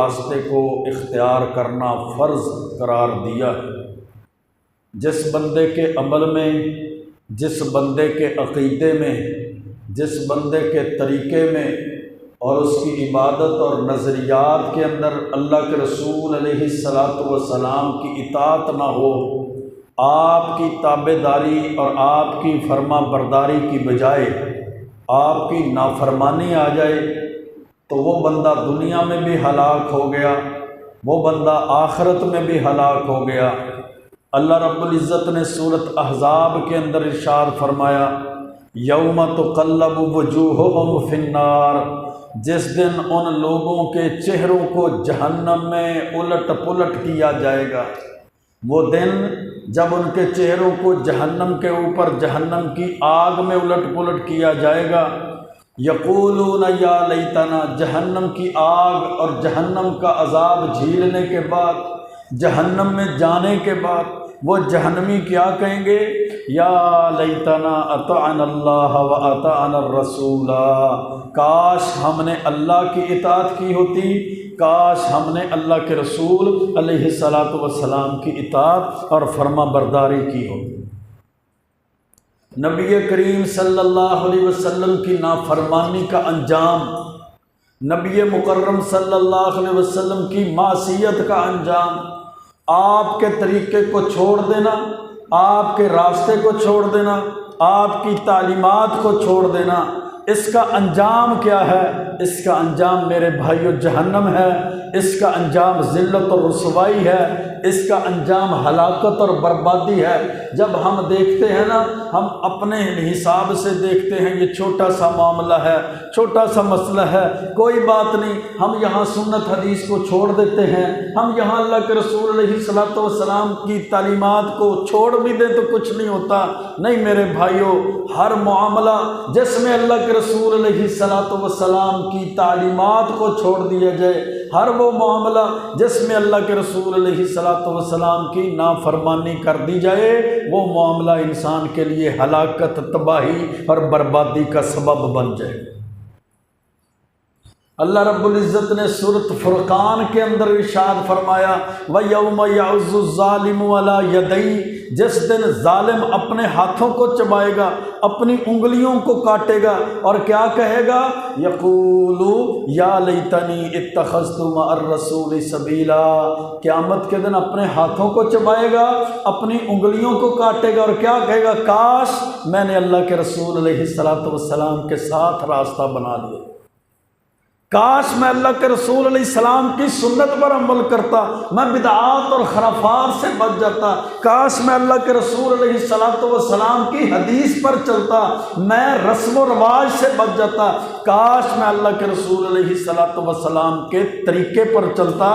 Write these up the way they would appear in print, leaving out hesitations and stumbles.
راستے کو اختیار کرنا فرض قرار دیا ہے۔ جس بندے کے عمل میں، جس بندے کے عقیدے میں، جس بندے کے طریقے میں اور اس کی عبادت اور نظریات کے اندر اللہ کے رسول علیہ السلام کی اطاعت نہ ہو، آپ کی تابع داری اور آپ کی فرما برداری کی بجائے آپ کی نافرمانی آ جائے تو وہ بندہ دنیا میں بھی ہلاک ہو گیا، وہ بندہ آخرت میں بھی ہلاک ہو گیا۔ اللہ رب العزت نے سورۃ احزاب کے اندر ارشاد فرمایا، یوم تقلب وجوہہم فی النار، جس دن ان لوگوں کے چہروں کو جہنم میں الٹ پلٹ کیا جائے گا۔ وہ دن جب ان کے چہروں کو جہنم کے اوپر جہنم کی آگ میں الٹ پلٹ کیا جائے گا، یقولون یا لیتنا، جہنم کی آگ اور جہنم کا عذاب جھیلنے کے بعد، جہنم میں جانے کے بعد وہ جہنمی کیا کہیں گے؟ یا لیتنا اطعنا اللہ و اطعنا الرسول، کاش ہم نے اللہ کی اطاعت کی ہوتی، کاش ہم نے اللہ کے رسول علیہ السلام کی اطاعت اور فرما برداری کی ہوتی۔ نبی کریم صلی اللہ علیہ وسلم کی نافرمانی کا انجام، نبی مکرم صلی اللہ علیہ وسلم کی معصیت کا انجام، آپ کے طریقے کو چھوڑ دینا، آپ کے راستے کو چھوڑ دینا، آپ کی تعلیمات کو چھوڑ دینا، اس کا انجام کیا ہے؟ اس کا انجام میرے بھائیو جہنم ہے، اس کا انجام ذلت اور رسوائی ہے، اس کا انجام ہلاکت اور بربادی ہے۔ جب ہم دیکھتے ہیں نا، ہم اپنے حساب سے دیکھتے ہیں یہ چھوٹا سا معاملہ ہے، چھوٹا سا مسئلہ ہے، کوئی بات نہیں، ہم یہاں سنت حدیث کو چھوڑ دیتے ہیں، ہم یہاں اللہ کے رسول علیہ السلام کی تعلیمات کو چھوڑ بھی دیں تو کچھ نہیں ہوتا۔ نہیں میرے بھائیو، ہر معاملہ جس میں اللہ کے رسول علیہ السلام کی تعلیمات کو چھوڑ دیا جائے، ہر وہ معاملہ جس میں اللہ کے رسول علیہ السلام کی نافرمانی کر دی جائے، وہ معاملہ انسان کے لیے ہلاکت، تباہی اور بربادی کا سبب بن جائے۔ اللہ رب العزت نے سورۃ فرقان کے اندر ارشاد فرمایا، وَيَوْمَ يَعُضُّ الظَّالِمُ عَلَىٰ يَدَيْهِ، جس دن ظالم اپنے ہاتھوں کو چبائے گا، اپنی انگلیوں کو کاٹے گا اور کیا کہے گا؟ یقول یا لیتنی اتخذت مع الرسول سبیلا، قیامت کے دن اپنے ہاتھوں کو چبائے گا، اپنی انگلیوں کو کاٹے گا اور کیا کہے گا؟ کاش میں نے اللہ کے رسول علیہ السلام کے ساتھ راستہ بنا لیا، کاش میں اللہ کے رسول علیہ السلام کی سنت پر عمل کرتا، میں بدعات اور خرافات سے بچ جاتا، کاش میں اللہ کے رسول علیہ السلام کی حدیث پر چلتا، میں رسم و رواج سے بچ جاتا، کاش میں اللہ کے رسول علیہ السلام کے طریقے پر چلتا،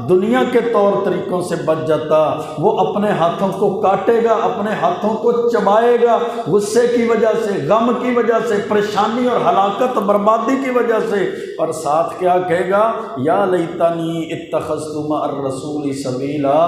دنیا کے طور طریقوں سے بچ جاتا۔ وہ اپنے ہاتھوں کو کاٹے گا، اپنے ہاتھوں کو چبائے گا، غصے کی وجہ سے، غم کی وجہ سے، پریشانی اور ہلاکت بربادی کی وجہ سے، اور ساتھ کیا کہے گا؟ یا لیتنی اتخذت مع الرسول سبیلا،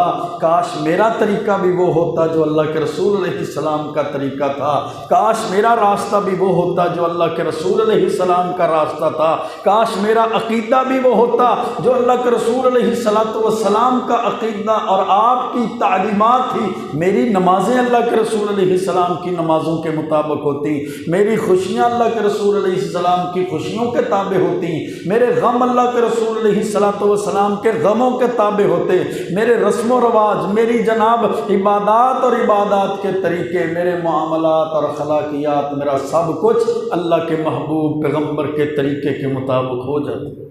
کاش میرا طریقہ بھی وہ ہوتا جو اللہ کے رسول علیہ السلام کا طریقہ تھا، کاش میرا راستہ بھی وہ ہوتا جو اللہ کے رسول علیہ السلام کا راستہ تھا، کاش میرا عقیدہ بھی وہ ہوتا جو اللہ کے رسول علیہ السلام کا عقیدہ اور آپ کی تعلیمات تھی، میری نمازیں اللہ کے رسول علیہ السلام کی نمازوں کے مطابق ہوتی، میری خوشیاں اللہ کے رسول علیہ السلام کی خوشیوں کے تابع ہوتی، میرے غم اللہ کے رسول علیہ السلام کے غموں کے تابع ہوتے، میرے رسم و رواج، میری جناب عبادات اور عبادات کے طریقے، میرے معاملات اور اخلاقیات، میرا سب کچھ اللہ کے محبوب پیغمبر کے طریقے کے مطابق ہو جاتا۔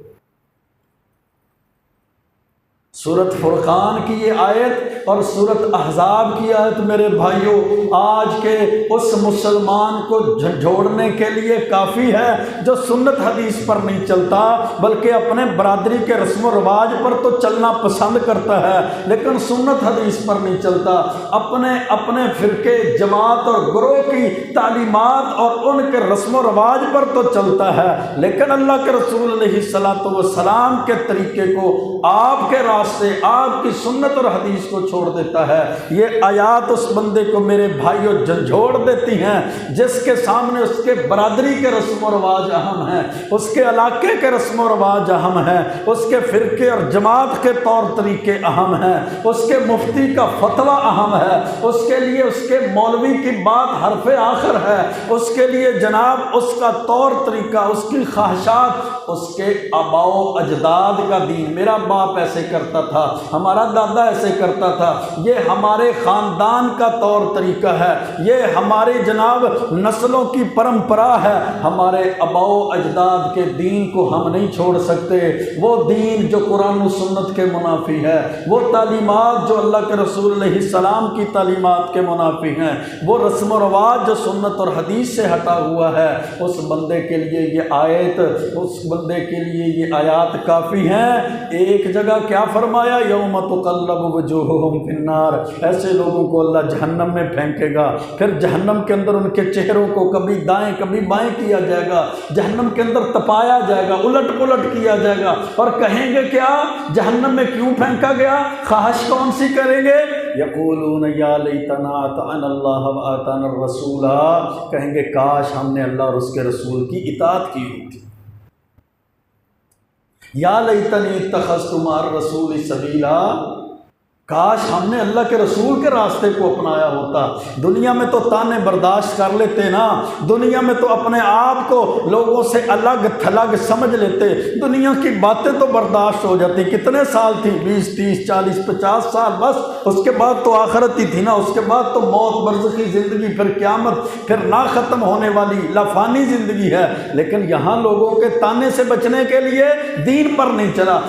سورۃ فرقان کی یہ آیت اور سورۃ احزاب کی آیت میرے بھائیوں آج کے اس مسلمان کو جھنجھوڑنے کے لیے کافی ہے جو سنت حدیث پر نہیں چلتا بلکہ اپنے برادری کے رسم و رواج پر تو چلنا پسند کرتا ہے لیکن سنت حدیث پر نہیں چلتا، اپنے فرقے، جماعت اور گروہ کی تعلیمات اور ان کے رسم و رواج پر تو چلتا ہے، لیکن اللہ کے رسول علیہ السلام کے طریقے کو، آپ کے راستے راستے آپ کی سنت اور حدیث کو چھوڑ دیتا ہے، یہ آیات اس بندے کو میرے بھائیوں جھنجھوڑ دیتی ہیں جس کے سامنے اس کے برادری کے رسم و رواج اہم ہیں، اس کے علاقے کے رسم و رواج اہم ہیں، اس کے فرقے اور جماعت کے طور طریقے اہم ہیں، اس کے مفتی کا فتویٰ اہم ہے، اس کے لیے اس کے مولوی کی بات حرف آخر ہے، اس کے لیے جناب اس کا طور طریقہ، اس کی خواہشات، اس کے آباء و اجداد کا دین، میرا باپ ایسے کرتا تھا، ہمارا دادا ایسے کرتا تھا، یہ ہمارے خاندان کا طور طریقہ ہے، یہ ہماری جناب نسلوں کی پرمپرا ہے، ہمارے آباء و اجداد کے دین کو ہم نہیں چھوڑ سکتے، وہ دین جو قرآن و سنت کے منافی ہے، وہ تعلیمات جو اللہ کے رسول علیہ السلام کی تعلیمات کے منافی ہیں، وہ رسم و رواج جو سنت اور حدیث سے ہٹا ہوا ہے، اس بندے کے لیے یہ آیت، اس بندے کے لیے یہ آیات کافی ہیں۔ ایک جگہ کیا فرمایا، یوم تقلب وجوہہم فی النار، ایسے لوگوں کو اللہ جہنم میں پھینکے گا، پھر جہنم کے اندر ان کے چہروں کو کبھی دائیں کبھی بائیں کیا جائے گا، جہنم کے اندر تپایا جائے گا، الٹ پلٹ کیا جائے گا، اور کہیں گے کیا، جہنم میں کیوں پھینکا گیا، خواہش کون سی کریں گے، یقولون یا لیتنا اطعنا اللہ واطعنا الرسول، کہیں گے کاش ہم نے اللہ اور اس کے رسول کی اطاعت کی ہوتی، یا لیتنی اتخذت مع الرسول سبیلا، کاش ہم نے اللہ کے رسول کے راستے کو اپنایا ہوتا۔ دنیا میں تو تانے برداشت کر لیتے نا، دنیا میں تو اپنے آپ کو لوگوں سے الگ تھلگ سمجھ لیتے، دنیا کی باتیں تو برداشت ہو جاتی، کتنے سال تھی، 20 30 40 50 سال، بس اس کے بعد تو آخرت ہی تھی نا، اس کے بعد تو موت، برزخی زندگی، پھر قیامت، پھر نہ ختم ہونے والی لافانی زندگی ہے۔ لیکن یہاں لوگوں کے تانے سے بچنے کے لیے دین پر نہیں چلا،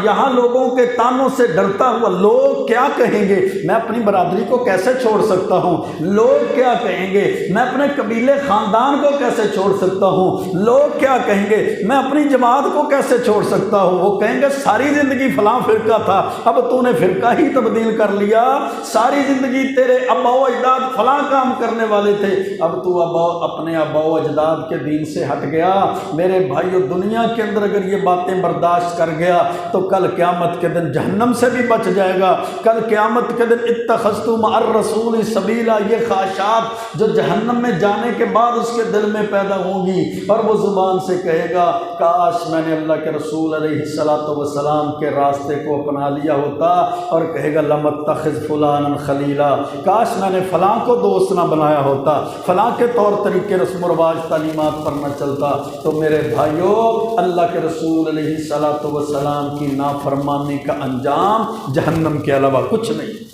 یہاں لوگوں کے تانوں سے ڈرتا ہوا، لوگ کیا کہیں گے، میں اپنی برادری کو کیسے چھوڑ سکتا ہوں، لوگ کیا کہیں گے، میں اپنے قبیلے خاندان کو کیسے چھوڑ سکتا ہوں، لوگ کیا کہیں گے، میں اپنی جماعت کو کیسے چھوڑ سکتا ہوں، وہ کہیں گے ساری زندگی فلاں فرقہ تھا، اب تو نے فرقہ ہی تبدیل کر لیا، ساری زندگی تیرے آباء و اجداد فلاں کام کرنے والے تھے، اب تو اپنے آباء و اجداد کے دین سے ہٹ گیا۔ میرے بھائیو، دنیا کے اندر اگر یہ باتیں برداشت کر گیا تو کل قیامت کے دن جہنم سے بھی بچ جائے گا، کل قیامت کے دن اتخذت مع الرسول سبیلا، یہ خواہشات جو جہنم میں جانے کے بعد اس کے دل میں پیدا ہوں گی، اور وہ زبان سے کہے گا کاش میں نے اللہ کے رسول علیہ السلام کے راستے کو اپنا لیا ہوتا، اور کہے گا لم اتخذ فلانا خلیلا، کاش میں نے فلاں کو دوست نہ بنایا ہوتا، فلاں کے طور طریقے رسم و رواج تعلیمات پر نہ چلتا۔ تو میرے بھائیو، اللہ کے رسول علیہ السلام کی نافرمانی کا انجام جہنم کے علاوہ کچھ نہیں۔